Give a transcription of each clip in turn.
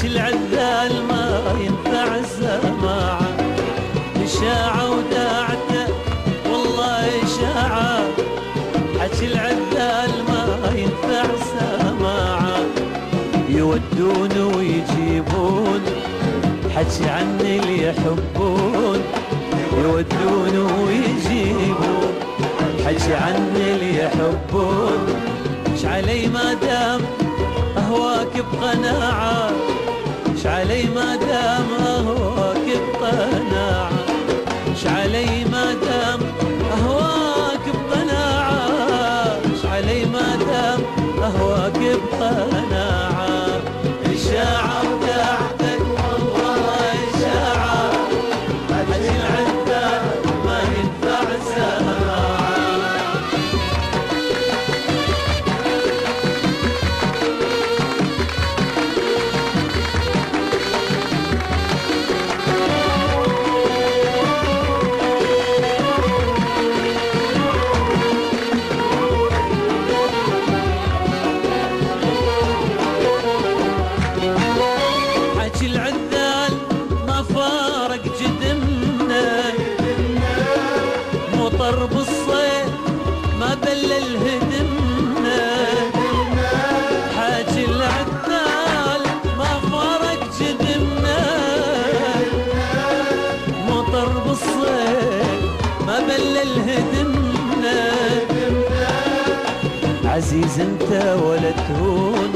حكي العذال ما ينفع السماعة، إشاعة وداعته والله إشاعة. حكي العذال ما ينفع السماعة، يودون ويجيبون حكي عن اللي يحبون، يودون ويجيبون حكي عن اللي يحبون. اش علي ما دام اهواك بقناعة، اش علي ما دام اهواك بقناعة، اش علي ما دام اهواك بقناعة، اش علي ما دام اهواك بقناعة. إشاعة وداعتك والله إشاعة، حكي العذال ما ينفع السماعة. حكي العذال ما فارق جدمنا، مو طرب الصيد ما بلل هدمنا. حكي العذال ما فارق جدمنا، مو طرب الصيد ما بلل هدمنا. عزيز انت ولا تهون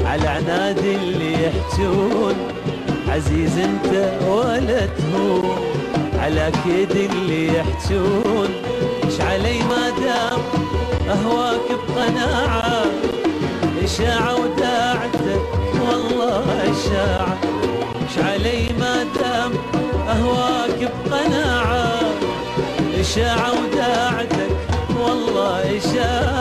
على عناد اللي يحجون، عزيز انت ولا تهون على كيد اللي يحجون. اش علي ما دام اهواك بقناعة، إشاعة وداعتك والله إشاعة. اش علي ما دام اهواك بقناعة، إشاعة وداعتك والله إشاعة.